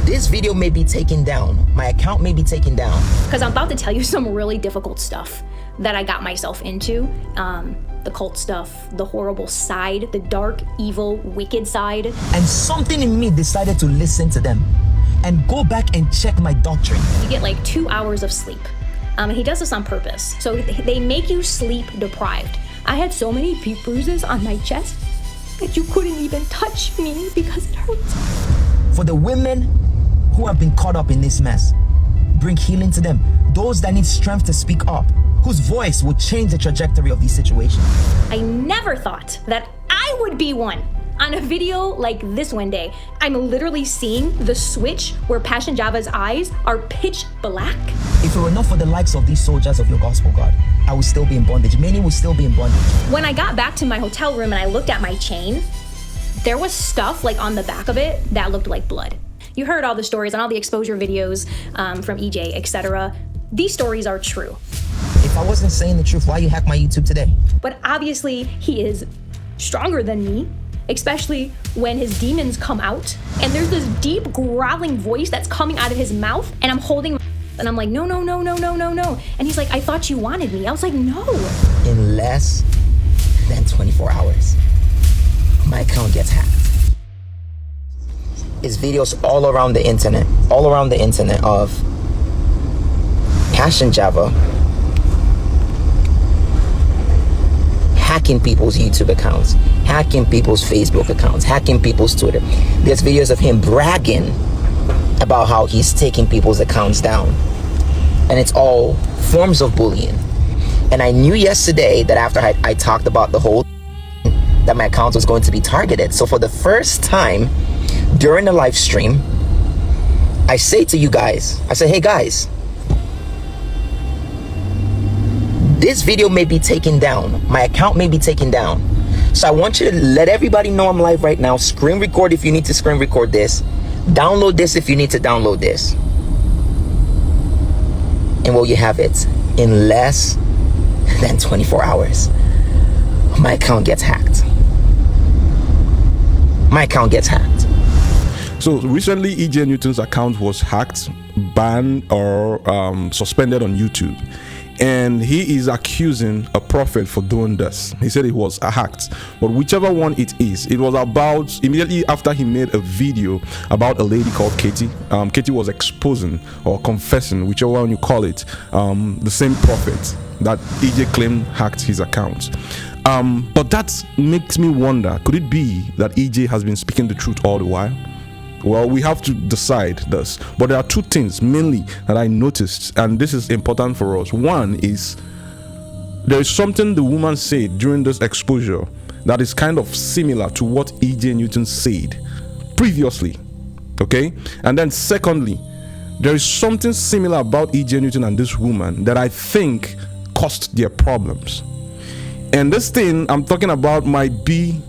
This video may be taken down. My account may be taken down. Because I'm about to tell you some really difficult stuff that I got myself into. The cult stuff, the horrible side, the dark, evil, wicked side. And something in me decided to listen to them and go back and check my doctrine. You get like 2 hours of sleep. And he does this on purpose. So they make you sleep deprived. I had so many bruises on my chest that you couldn't even touch me because it hurts. For the women who have been caught up in this mess, bring healing to them. Those that need strength to speak up, whose voice will change the trajectory of these situations. I never thought that I would be one on a video like this one day. I'm literally seeing the switch where Passion Java's eyes are pitch black. If it were not for the likes of these soldiers of your gospel, God, I would still be in bondage. Many would still be in bondage. When I got back to my hotel room and I looked at my chain, there was stuff like on the back of it that looked like blood. You heard all the stories and all the exposure videos from EJ, etc. These stories are true. If I wasn't saying the truth, why you hack my YouTube today? But obviously he is stronger than me, especially when his demons come out and there's this deep growling voice that's coming out of his mouth and I'm holding and I'm like, no. And he's like, I thought you wanted me. I was like, no. In less than 24 hours, my account gets hacked. It's videos all around the internet of Passion Java hacking people's YouTube accounts, hacking people's Facebook accounts, hacking people's Twitter. There's videos of him bragging about how he's taking people's accounts down. And it's all forms of bullying. And I knew yesterday that after I talked about the whole that my account was going to be targeted. So for the first time during the live stream, I say to you guys, I say, hey guys, this video may be taken down. My account may be taken down. So I want you to let everybody know I'm live right now. Screen record if you need to screen record this. Download this if you need to download this. And well, you have it. In less than 24 hours, my account gets hacked. My account gets hacked. So recently, EJ Newton's account was hacked, banned, or suspended on YouTube. And he is accusing a prophet for doing this. He said it was hacked, but whichever one it is, it was about immediately after he made a video about a lady called Katie. Katie was exposing or confessing, whichever one you call it, the same prophet that EJ claimed hacked his account. But that makes me wonder, could it be that EJ has been speaking the truth all the while? Well, we have to decide this, but there are two things mainly that I noticed, and this is important for us. One is there is something the woman said during this exposure that is kind of similar to what EJ Newton said previously, okay? And then secondly, there is something similar about EJ Newton and this woman that I think caused their problems. And this thing I'm talking about might be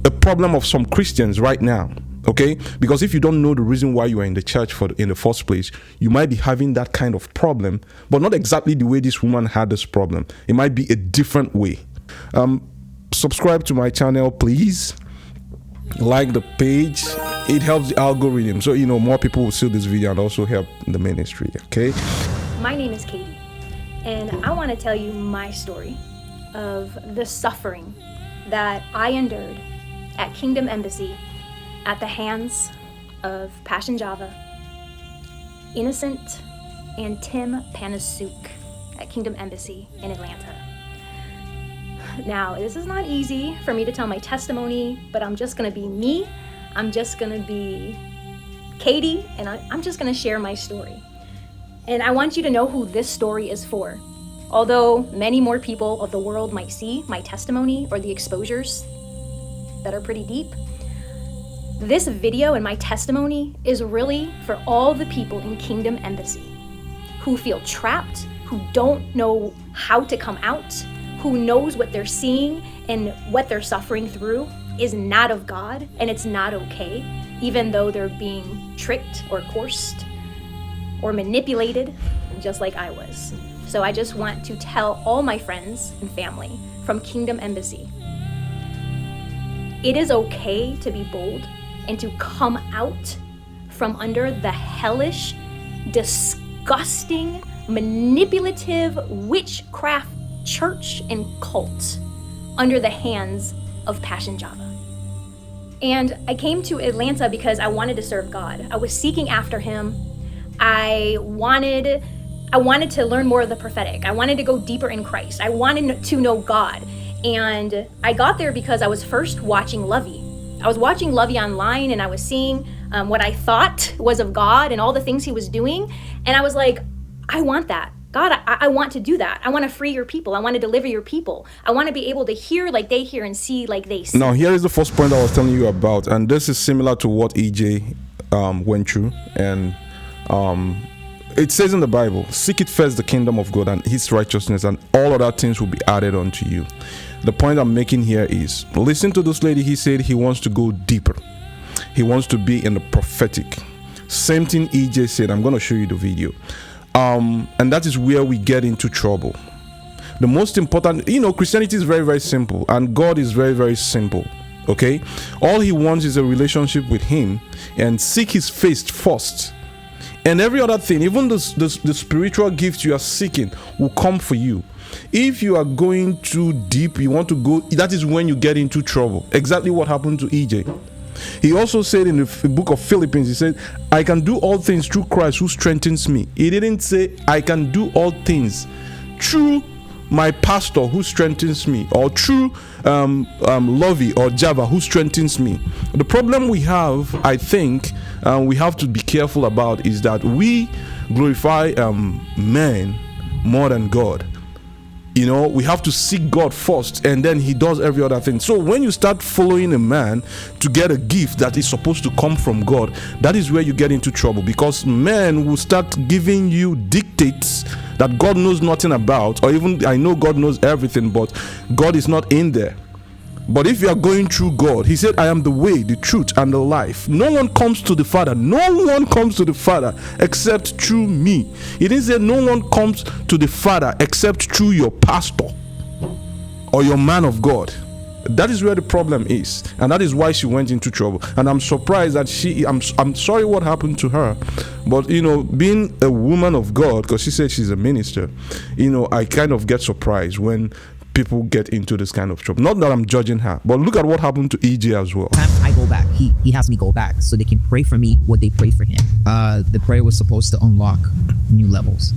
a problem of some Christians right now. Okay, because if you don't know the reason why you are in the church in the first place, you might be having that kind of problem, but not exactly the way this woman had this problem. It might be a different way. Subscribe to my channel, please. Like the page. It helps the algorithm, so more people will see this video and also help the ministry. Okay. My name is Katie, and I want to tell you my story of the suffering that I endured at Kingdom Embassy at the hands of Passion Java, Innocent, and Tim Panasuk at Kingdom Embassy in Atlanta. Now, this is not easy for me to tell my testimony, but I'm just gonna be me. I'm just gonna be Katie, and I'm just gonna share my story. And I want you to know who this story is for. Although many more people of the world might see my testimony or the exposures that are pretty deep, this video and my testimony is really for all the people in Kingdom Embassy who feel trapped, who don't know how to come out, who knows what they're seeing and what they're suffering through is not of God and it's not okay, even though they're being tricked or coerced or manipulated, just like I was. So I just want to tell all my friends and family from Kingdom Embassy, it is okay to be bold and to come out from under the hellish, disgusting, manipulative witchcraft church and cult under the hands of Passion Java. And I came to Atlanta because I wanted to serve God. I was seeking after him. I wanted to learn more of the prophetic. I wanted to go deeper in Christ. I wanted to know God. And I got there because I was first watching Lovy. I was watching Lovy online, and I was seeing what I thought was of God and all the things he was doing. And I was like, I want that. God, I want to do that. I want to free your people. I want to deliver your people. I want to be able to hear like they hear and see like they see. Now, here is the first point I was telling you about. And this is similar to what EJ went through. And it says in the Bible, seek it first the kingdom of God and his righteousness, and all other things will be added unto you. The point I'm making here is, listen to this lady. He said he wants to go deeper. He wants to be in the prophetic. Same thing EJ said. I'm going to show you the video. And that is where we get into trouble. The most important, Christianity is very, very simple, and God is very, very simple. Okay? All he wants is a relationship with him, and seek his face first. And every other thing, even the spiritual gifts you are seeking, will come for you. If you are going too deep, you want to go, that is when you get into trouble. Exactly what happened to EJ. He also said in the book of Philippians, he said, I can do all things through Christ who strengthens me. He didn't say, I can do all things through my pastor who strengthens me, or through Lovy or Java who strengthens me. The problem we have, I think, we have to be careful about is that we glorify men more than God. We have to seek God first, and then he does every other thing. So when you start following a man to get a gift that is supposed to come from God, that is where you get into trouble, because men will start giving you dictates that God knows nothing about, or even I know God knows everything, but God is not in there. But if you are going through God, he said, I am the way, the truth, and the life. No one comes to the Father. No one comes to the Father except through me. He didn't say no one comes to the Father except through your pastor or your man of God. That is where the problem is, and that is why she went into trouble. And I'm surprised that I'm sorry what happened to her, but being a woman of God, because she said she's a minister, I kind of get surprised when people get into this kind of trouble. Not that I'm judging her, but look at what happened to EJ as well. I go back. He has me go back so they can pray for me what they prayed for him. The prayer was supposed to unlock new levels.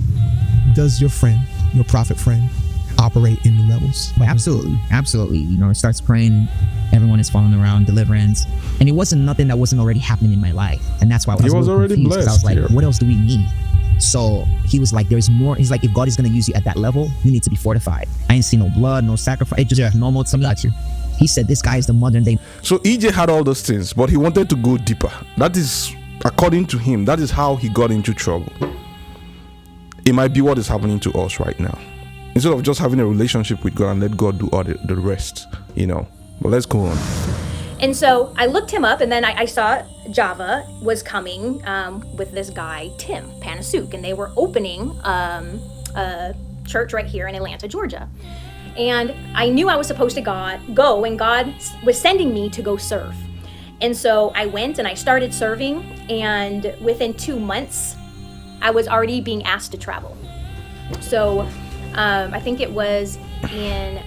Does your friend, your prophet friend, operate in new levels? Absolutely. It starts praying, everyone is falling around, deliverance, and it wasn't nothing that wasn't already happening in my life, and that's why I was already confused, blessed. I was like, Yeah. what else do we need? So he was like, there's more. He's like, if God is going to use you at that level, you need to be fortified. I ain't see no blood, no sacrifice. It's just normal to me. He said, this guy is the modern day. So EJ had all those things, but he wanted to go deeper. That is, according to him, that is how he got into trouble. It might be what is happening to us right now. Instead of just having a relationship with God and let God do all the rest, But let's go on. And so I looked him up, and then I saw Java was coming with this guy, Tim Panasuk, and they were opening a church right here in Atlanta, Georgia. And I knew I was supposed to go, and God was sending me to go serve. And so I went and I started serving, and within 2 months, I was already being asked to travel. So I think it was in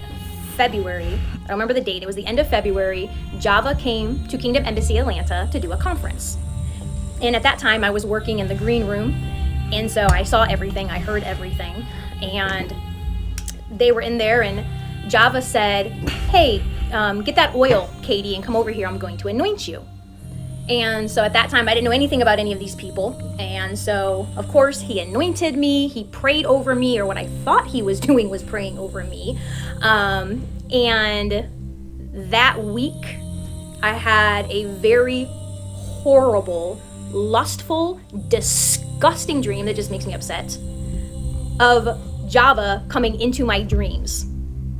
February. I don't remember the date. It was the end of February. Java came to Kingdom Embassy Atlanta to do a conference. And at that time, I was working in the green room. And so I saw everything. I heard everything. And they were in there, and Java said, hey, get that oil, Katie, and come over here. I'm going to anoint you. And so at that time, I didn't know anything about any of these people. And so, of course, he anointed me. He prayed over me, or what I thought he was doing was praying over me. And that week, I had a very horrible, lustful, disgusting dream that just makes me upset of Java coming into my dreams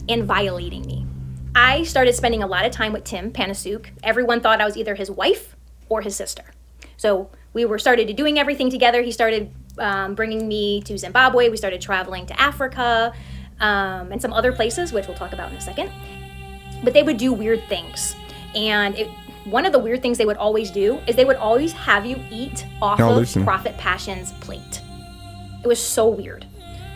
and violating me. I started spending a lot of time with Tim Panasuk. Everyone thought I was either his wife or his sister. So we started doing everything together. He started bringing me to Zimbabwe. We started traveling to Africa and some other places, which we'll talk about in a second. But they would do weird things. And one of the weird things they would always do is they would always have you eat off of Prophet Passion's plate. It was so weird.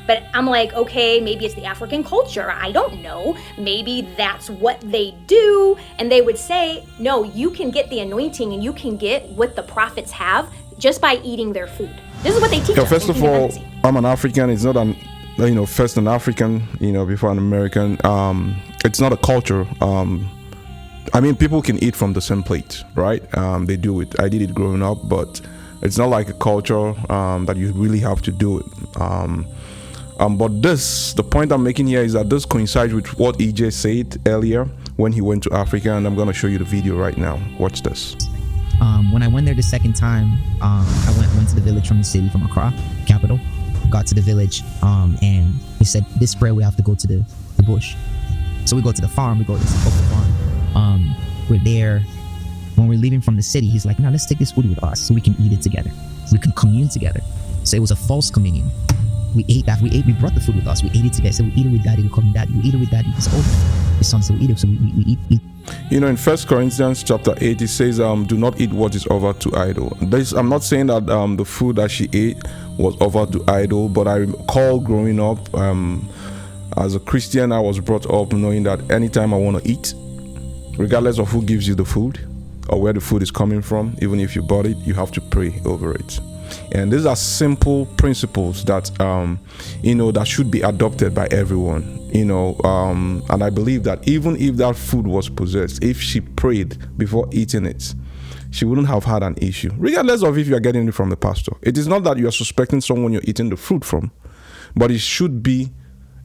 But I'm like, okay, maybe it's the African culture. I don't know. Maybe that's what they do. And they would say, no, you can get the anointing and you can get what the prophets have just by eating their food. This is what they teach us. First of all, I'm an African. It's not an, first an African, before an American. It's not a culture. People can eat from the same plate, right? They do it. I did it growing up, but it's not like a culture that you really have to do it. But the point I'm making here is that this coincides with what EJ said earlier when he went to Africa, and I'm going to show you the video right now. Watch this. When I went there the second time, I went to the village from the city, from Accra, capital. Got to the village, and he said, this prayer we have to go to the bush. So we go to the farm, we go to the farm. We're there. When we're leaving from the city, he's like, now let's take this food with us so we can eat it together. So we can commune together. So it was a false communion. We ate that. We brought the food with us. We ate it together. So we eat it with daddy. We call him daddy. We eat it with daddy. It's over. His son said we eat it. So we eat. In 1 Corinthians chapter 8, it says, do not eat what is offered to idol. I'm not saying that the food that she ate was offered to idol, but I recall growing up, as a Christian, I was brought up knowing that anytime I want to eat, regardless of who gives you the food or where the food is coming from, even if you bought it, you have to pray over it. And these are simple principles that that should be adopted by everyone, and I believe that even if that food was possessed, if she prayed before eating it, she wouldn't have had an issue, regardless of if you are getting it from the pastor. It is not that you are suspecting someone you're eating the fruit from, but it should be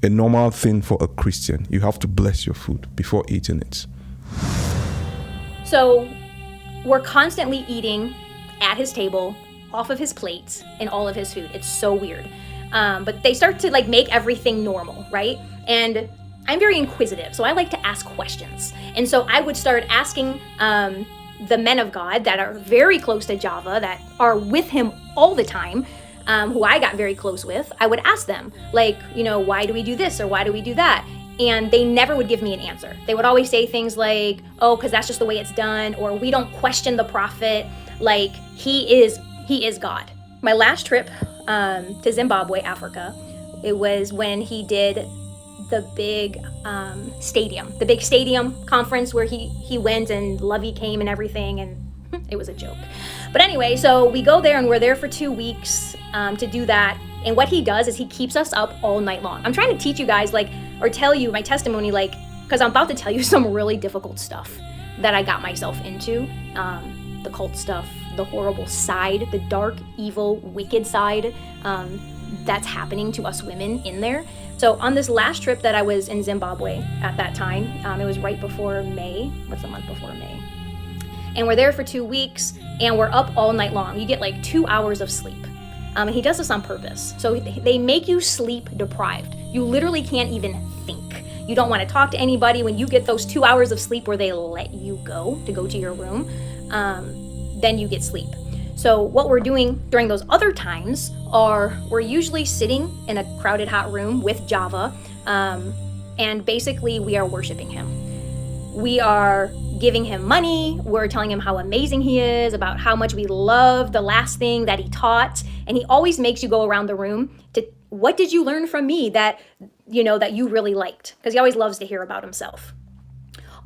a normal thing for a Christian. You have to bless your food before eating it. So we're constantly eating at his table, off of his plates, and all of his food. It's so weird. But they start to make everything normal, right? And I'm very inquisitive, so I like to ask questions. And so I would start asking the men of God that are very close to Java, that are with him all the time, who I got very close with. I would ask them, why do we do this or why do we do that? And they never would give me an answer. They would always say things like, oh, because that's just the way it's done, or we don't question the prophet, he is God. My last trip to Zimbabwe, Africa, it was when he did the big stadium conference where he went and Lovy came and everything, and it was a joke. But anyway, so we go there and we're there for 2 weeks to do that. And what he does is he keeps us up all night long. I'm trying to teach you guys, or tell you my testimony, because I'm about to tell you some really difficult stuff that I got myself into. The cult stuff, the horrible side, the dark, evil, wicked side that's happening to us women in there. So on this last trip that I was in Zimbabwe at that time, it was right before May. What's the month before May? And we're there for 2 weeks, and we're up all night long. You get 2 hours of sleep. And he does this on purpose. So they make you sleep deprived. You literally can't even think. You don't want to talk to anybody. When you get those 2 hours of sleep where they let you go to your room, then you get sleep. So what we're doing during those other times we're usually sitting in a crowded hot room with Java, and basically we are worshiping him. We are giving him money. We're telling him how amazing he is, about how much we love the last thing that he taught. And he always makes you go around the room to, what did you learn from me that you really liked? Because he always loves to hear about himself.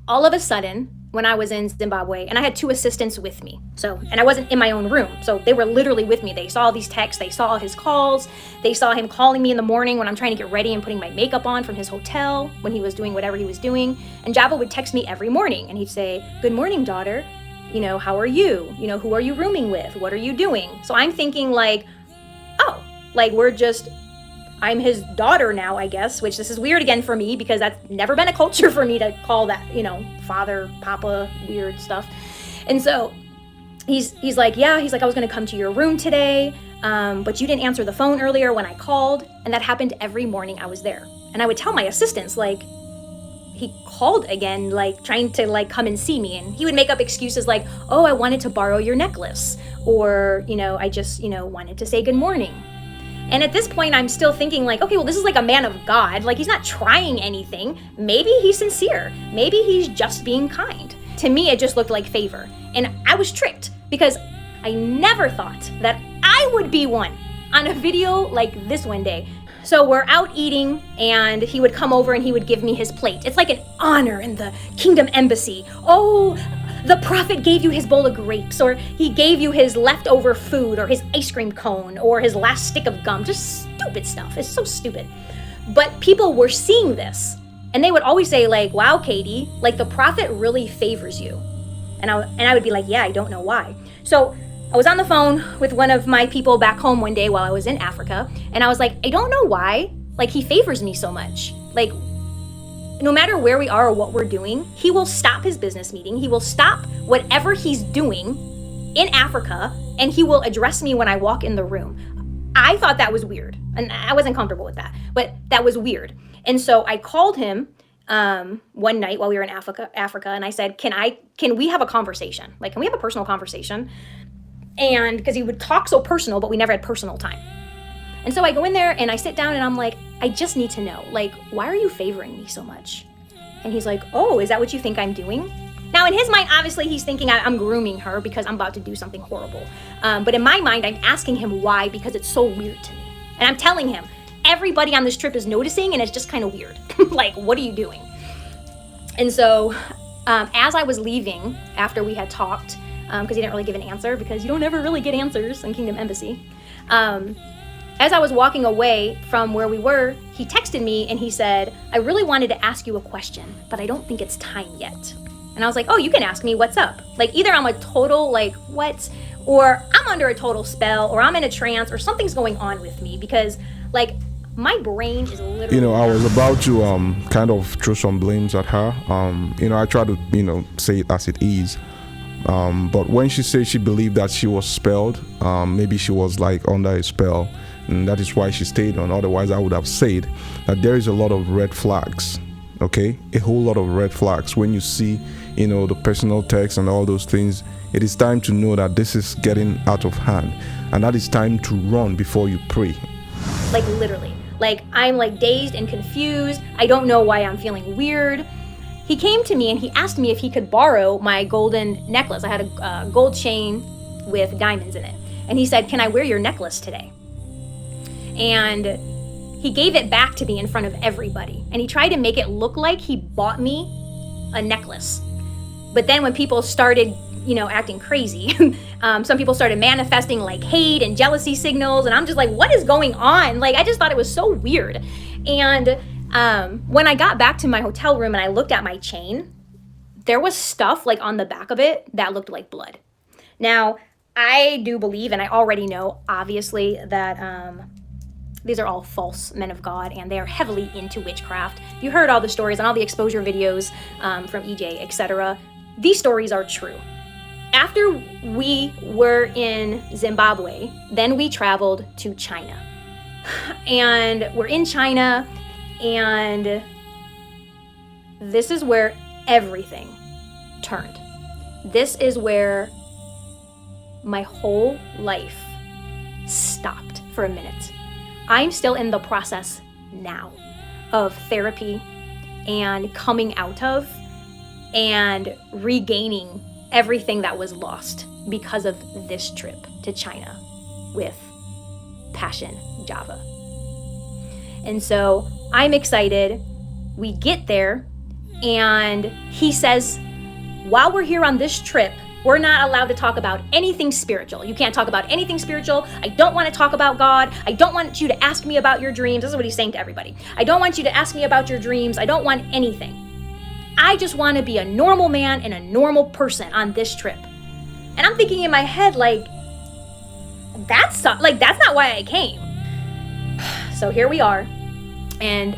All of a sudden, when I was in Zimbabwe, and I had 2 assistants with me, and I wasn't in my own room, so they were literally with me. They saw these texts, they saw his calls, they saw him calling me in the morning when I'm trying to get ready and putting my makeup on from his hotel, when he was doing whatever he was doing. And Java would text me every morning, and he'd say, good morning, daughter. How are you? Who are you rooming with? What are you doing? So I'm thinking I'm his daughter now, I guess, which this is weird again for me because that's never been a culture for me to call that, father, papa, weird stuff. And so he's like, I was going to come to your room today, but you didn't answer the phone earlier when I called. And that happened every morning I was there. And I would tell my assistants, he called again, trying to come and see me. And he would make up excuses like, oh, I wanted to borrow your necklace. Or, I just, wanted to say good morning. And at this point, I'm still thinking okay, well, this is a man of God. He's not trying anything. Maybe he's sincere. Maybe he's just being kind. to me, it just looked like favor. And I was tricked because I never thought that I would be one on a video like this one day. So we're out eating and he would come over and he would give me his plate. It's like an honor in the Kingdom Embassy. Oh, the prophet gave you his bowl of grapes, or he gave you his leftover food, or his ice cream cone, or his last stick of gum. Just stupid stuff. It's so stupid. But people were seeing this and they would always say like, wow, Katie, like the prophet really favors you. And I would be like, yeah, I don't know why. So I was on the phone with one of my people back home one day while I was in Africa, and I was like, I don't know why, like he favors me so much. Like no matter where we are or what we're doing, he will stop his business meeting. He will stop whatever he's doing in Africa, and he will address me when I walk in the room. I thought that was weird, and I wasn't comfortable with that, but that was weird. And so I called him one night while we were in Africa, and I said, can we have a conversation? Like, can we have a personal conversation? And because he would talk so personal, but we never had personal time. And so I go in there and I sit down and I'm like, I just need to know, like, why are you favoring me so much? And he's like, oh, is that what you think I'm doing? Now, in his mind, obviously, he's thinking I'm grooming her because I'm about to do something horrible. But in my mind, I'm asking him why, because it's so weird to me. And I'm telling him, everybody on this trip is noticing and it's just kind of weird. Like, what are you doing? And so as I was leaving, after we had talked, because he didn't really give an answer, because you don't ever really get answers in Kingdom Embassy. As I was walking away from where we were, he texted me and he said, I really wanted to ask you a question, but I don't think it's time yet. And I was like, oh, you can ask me, what's up? Like, either I'm a total, like, what? Or I'm under a total spell, or I'm in a trance, or something's going on with me, because, like, my brain is literally... I was about to kind of throw some blames at her. I try to, say it as it is. But when she said she believed that she was spelled, maybe she was like under a spell, and that is why she stayed on. Otherwise, I would have said that there is a lot of red flags, okay? A whole lot of red flags. When you see, the personal text and all those things, it is time to know that this is getting out of hand, and that is time to run before you pray. Like, literally. Like, I'm like dazed and confused. I don't know why I'm feeling weird. He came to me and he asked me if he could borrow my golden necklace. I had a gold chain with diamonds in it. And he said, can I wear your necklace today? And he gave it back to me in front of everybody. And he tried to make it look like he bought me a necklace. But then when people started, acting crazy, some people started manifesting like hate and jealousy signals. And I'm just like, what is going on? Like, I just thought it was so weird. And when I got back to my hotel room and I looked at my chain, there was stuff like on the back of it that looked like blood. Now, I do believe, and I already know, obviously, that these are all false men of God, and they are heavily into witchcraft. You heard all the stories and all the exposure videos from EJ, etc. These stories are true. After we were in Zimbabwe, then we traveled to China. And we're in China, and this is where everything turned. This is where my whole life stopped for a minute. I'm still in the process now of therapy and coming out of and regaining everything that was lost because of this trip to China with Passion Java. And so I'm excited. We get there, and he says, while we're here on this trip, we're not allowed to talk about anything spiritual. You can't talk about anything spiritual. I don't want to talk about God. I don't want you to ask me about your dreams. This is what he's saying to everybody. I don't want you to ask me about your dreams. I don't want anything. I just want to be a normal man and a normal person on this trip. And I'm thinking in my head, like, that's not why I came. So here we are. And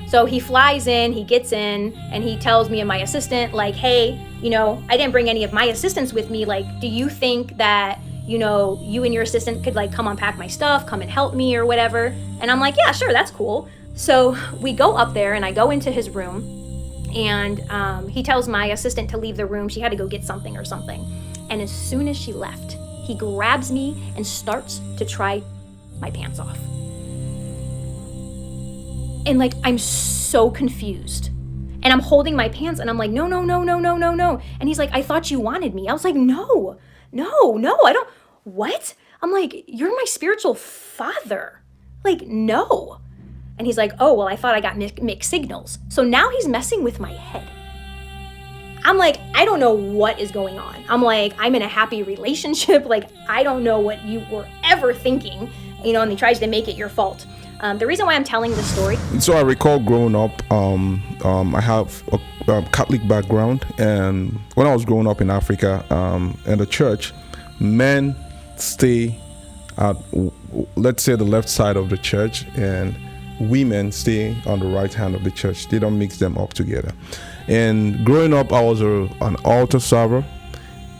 so he flies in, he gets in, and he tells me and my assistant, like, hey, I didn't bring any of my assistants with me. Like, do you think that, you and your assistant could, like, come unpack my stuff, come and help me or whatever? And I'm like, yeah, sure, that's cool. So we go up there, and I go into his room, and he tells my assistant to leave the room. She had to go get something or something. And as soon as she left, he grabs me and starts to try my pants off. And, like, I'm so confused. And I'm holding my pants and I'm like, no, no, no, no, no, no, no. And he's like, I thought you wanted me. I was like, no, no, no, I don't. What? I'm like, you're my spiritual father. Like, no. And he's like, oh, well, I thought I got mixed signals. So now he's messing with my head. I'm like, I don't know what is going on. I'm like, I'm in a happy relationship. Like, I don't know what you were ever thinking, and he tries to make it your fault. The reason why I'm telling this story. So I recall growing up, I have a Catholic background, and when I was growing up in Africa, in the church, men stay at, let's say, the left side of the church, and women stay on the right hand of the church. They don't mix them up together. And growing up, I was an altar server.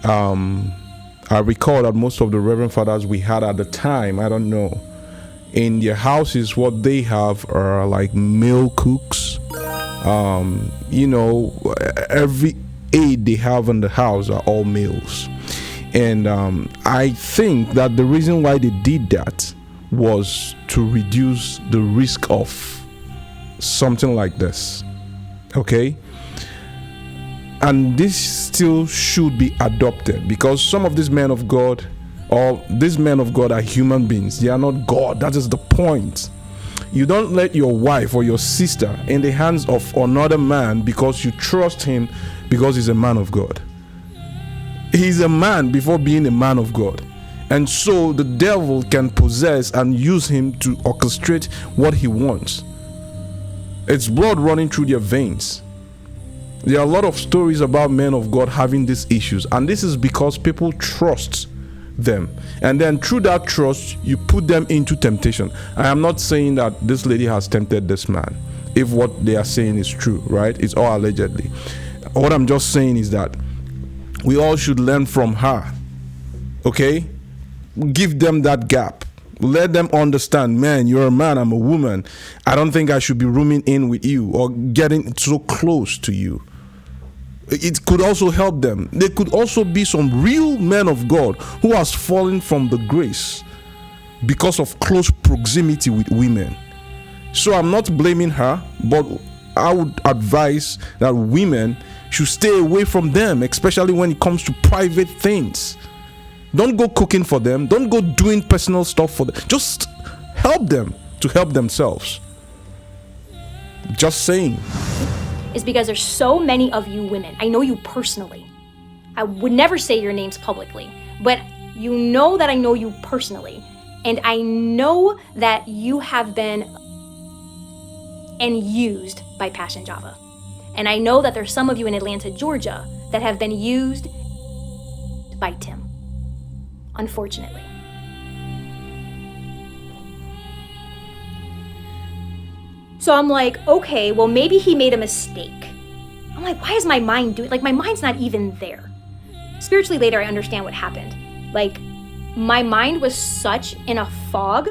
I recall that most of the Reverend Fathers we had at the time, I don't know, in their houses, what they have are like male cooks. Every aide they have in the house are all males. And I think that the reason why they did that was to reduce the risk of something like this. Okay? And this still should be adopted, because some of these men of God, or these men of God, are human beings. They are not God. That is the point. You don't let your wife or your sister in the hands of another man because you trust him, because he's a man of God. He's a man before being a man of God. And so the devil can possess and use him to orchestrate what he wants. It's blood running through their veins. There are a lot of stories about men of God having these issues, and this is because people trust them, and then through that trust you put them into temptation. I am not saying that this lady has tempted this man, if what they are saying is true, right? It's all allegedly. What I'm just saying is that we all should learn from her. Okay? Give them that gap. Let them understand, man, you're a man, I'm a woman. I don't think I should be rooming in with you or getting so close to you. It could also help them. There could also be some real men of God who has fallen from the grace because of close proximity with women. So I'm not blaming her, but I would advise that women should stay away from them, especially when it comes to private things. Don't go cooking for them. Don't go doing personal stuff for them. Just help them to help themselves. Just saying. Is because there's so many of you women. I know you personally. I would never say your names publicly, but you know that I know you personally. And I know that you have been and used by Passion Java. And I know that there's some of you in Atlanta, Georgia, that have been used by Tim, unfortunately. So I'm like, okay, well, maybe he made a mistake. I'm like, why is my mind doing, like, my mind's not even there. Spiritually later, I understand what happened. Like, my mind was such in a fog,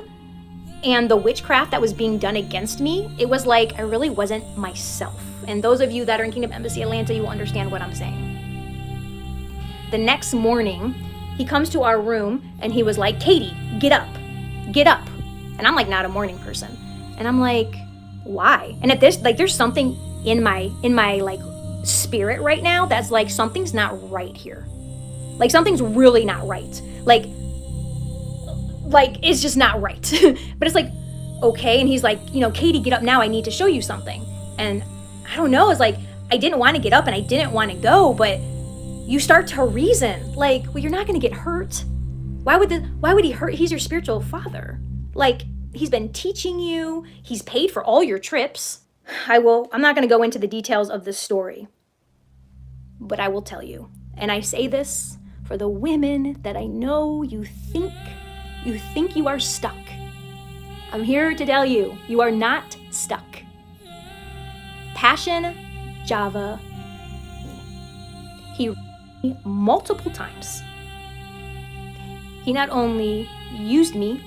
and the witchcraft that was being done against me, it was like I really wasn't myself. And those of you that are in Kingdom Embassy Atlanta, you will understand what I'm saying. The next morning, he comes to our room and he was like, Katie, get up, get up. And I'm like, not a morning person. And I'm like, why? And at this, like, there's something in my like spirit right now that's like, something's not right here. Like, something's really not right. Like it's just not right. But it's like, okay. And he's like, Katie, get up now. I need to show you something. And I don't know. It's like, I didn't want to get up and I didn't want to go, but you start to reason like, well, you're not going to get hurt. Why would he hurt? He's your spiritual father. Like, he's been teaching you. He's paid for all your trips. I'm not going to go into the details of this story, but I will tell you. And I say this for the women that I know you think you are stuck. I'm here to tell you, you are not stuck. Passion Java, he multiple times. He not only used me,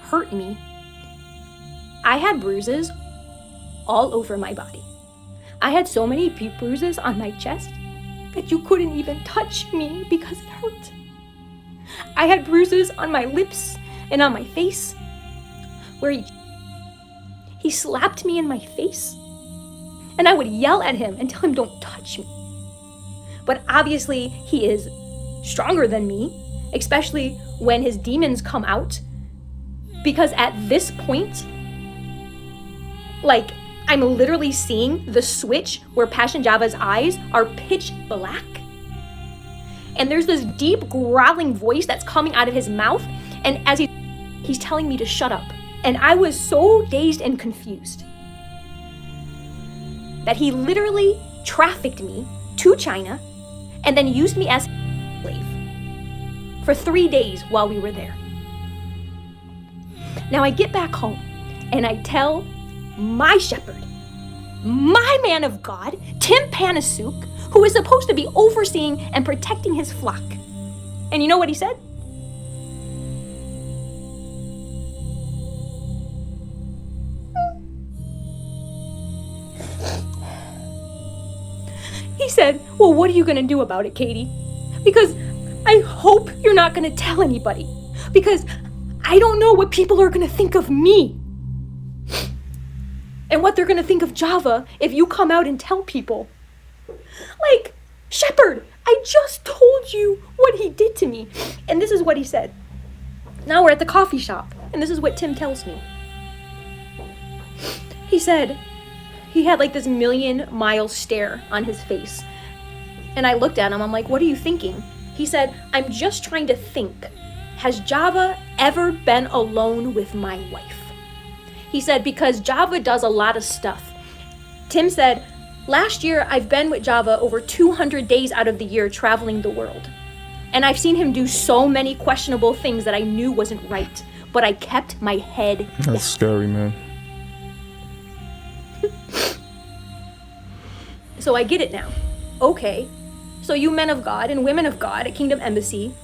hurt me, I had bruises all over my body. I had so many bruises on my chest that you couldn't even touch me because it hurt. I had bruises on my lips and on my face where he slapped me in my face. And And I would yell at him and tell him, don't touch me. But obviously he is stronger than me, especially when his demons come out. Because at this point, like, I'm literally seeing the switch where Passion Java's eyes are pitch black. And there's this deep growling voice that's coming out of his mouth. And as he's telling me to shut up. And I was so dazed and confused that he literally trafficked me to China and then used me as a slave for 3 days while we were there. Now I get back home and I tell my shepherd, my man of God, Tim Panasuk, who is supposed to be overseeing and protecting his flock. And you know what he said? He said, well, what are you gonna do about it, Katie? Because I hope you're not gonna tell anybody. Because I don't know what people are gonna think of me. And what they're gonna think of Java if you come out and tell people. Like, Shepherd, I just told you what he did to me. And this is what he said. Now we're at the coffee shop, and this is what Tim tells me. He said, he had like this 1,000,000-mile stare on his face. And I looked at him, I'm like, what are you thinking? He said, I'm just trying to think. Has Java ever been alone with my wife? He said, because Java does a lot of stuff. Tim said, last year I've been with Java over 200 days out of the year traveling the world. And I've seen him do so many questionable things that I knew wasn't right. But I kept my head down. That's scary, man. So I get it now. Okay, so you men of God and women of God at Kingdom Embassy,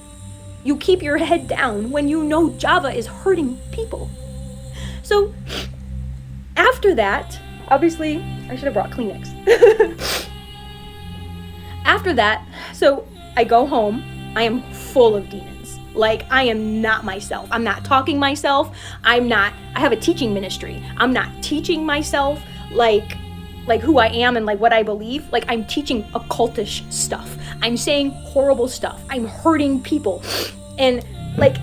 you keep your head down when you know Java is hurting people. So after that, obviously, I should have brought Kleenex. After that, so I go home, I am full of demons. Like, I am not myself. I'm not talking myself. I have a teaching ministry. I'm not teaching myself like who I am and like what I believe. Like, I'm teaching occultish stuff. I'm saying horrible stuff. I'm hurting people. And like,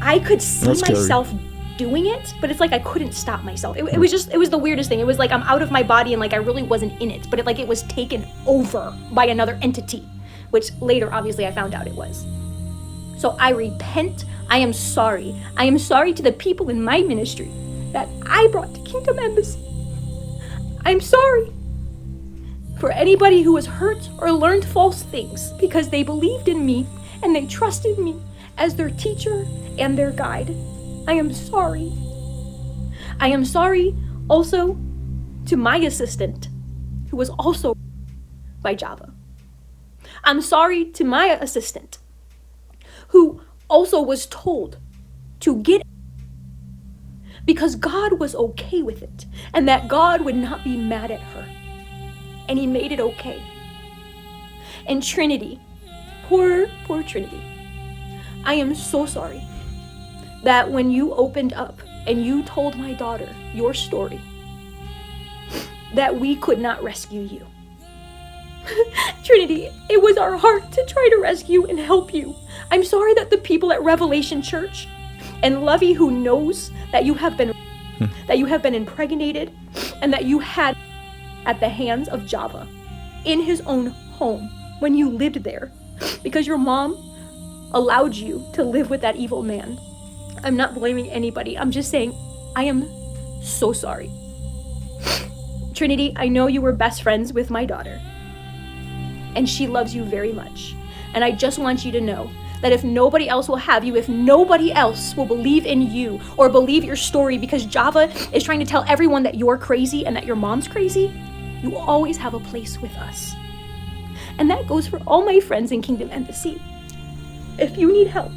I could see myself doing it, but it's like I couldn't stop myself. It was the weirdest thing. It was like I'm out of my body and like I really wasn't in it, but it was taken over by another entity, which later obviously I found out it was. So I repent. I am sorry. I am sorry to the people in my ministry that I brought to Kingdom Embassy. I'm sorry for anybody who was hurt or learned false things because they believed in me and they trusted me as their teacher and their guide. I am sorry. I am sorry also to my assistant, who was also by Java. I'm sorry to my assistant, who also was told to get because God was okay with it and that God would not be mad at her. And he made it okay. And Trinity, poor Trinity, I am so sorry that when you opened up and you told my daughter your story, that we could not rescue you. Trinity, it was our heart to try to rescue and help you. I'm sorry that the people at Relevation Church and Lovy, who knows that you have been impregnated and that you had at the hands of Java in his own home when you lived there because your mom allowed you to live with that evil man. I'm not blaming anybody. I'm just saying I am so sorry. Trinity, I know you were best friends with my daughter and she loves you very much. And I just want you to know that if nobody else will have you, if nobody else will believe in you or believe your story because Java is trying to tell everyone that you're crazy and that your mom's crazy, you will always have a place with us. And that goes for all my friends in Kingdom Embassy. If you need help,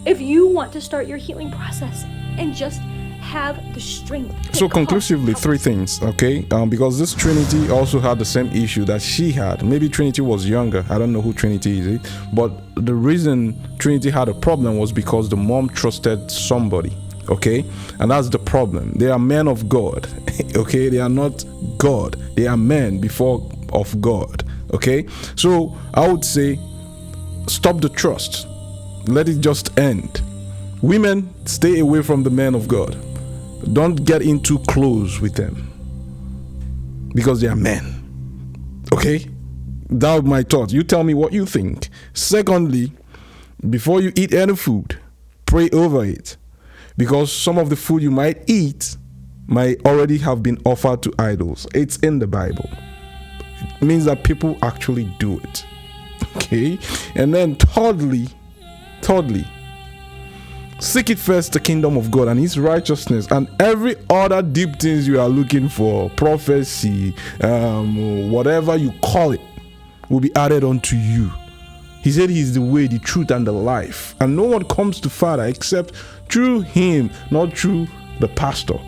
if you want to start your healing process and just have the strength. So conclusively, three things, okay? Because this Trinity also had the same issue that she had. Maybe Trinity was younger. I don't know who Trinity is, but the reason Trinity had a problem was because the mom trusted somebody. Okay, and that's the problem. They are men of God. Okay, they are not God. They are men before of God. Okay, so I would say stop the trust. Let it just end. Women, stay away from the men of God. Don't get in too close with them because they are men. Okay, that was my thoughts. You tell me what you think. Secondly, before you eat any food, pray over it, because some of the food you might eat might already have been offered to idols. It's in the Bible. It means that people actually do it. Okay, and then thirdly, seek it first, the kingdom of God and his righteousness, and every other deep things you are looking for, prophecy, whatever you call it, will be added unto you. He said he is the way, the truth, and the life, and no one comes to Father except through him, not through the pastor.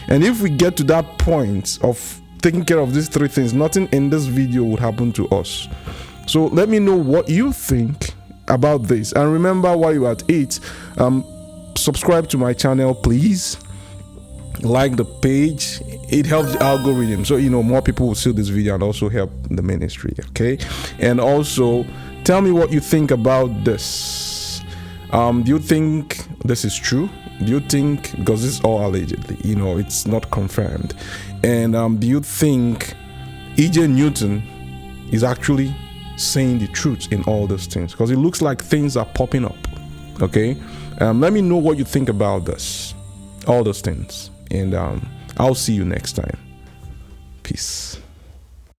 And if we get to that point of taking care of these three things, nothing in this video would happen to us. So let me know what you think about this, and remember, while you're at it, subscribe to my channel, please. Like the page, it helps the algorithm, so more people will see this video and also help the ministry. Okay, and also tell me what you think about this. Do you think this is true? Do you think, because this is all allegedly, it's not confirmed, and do you think E.J. Newton is actually saying the truth in all those things? Because it looks like things are popping up. Okay, let me know what you think about this, all those things, and I'll see you next time. Peace.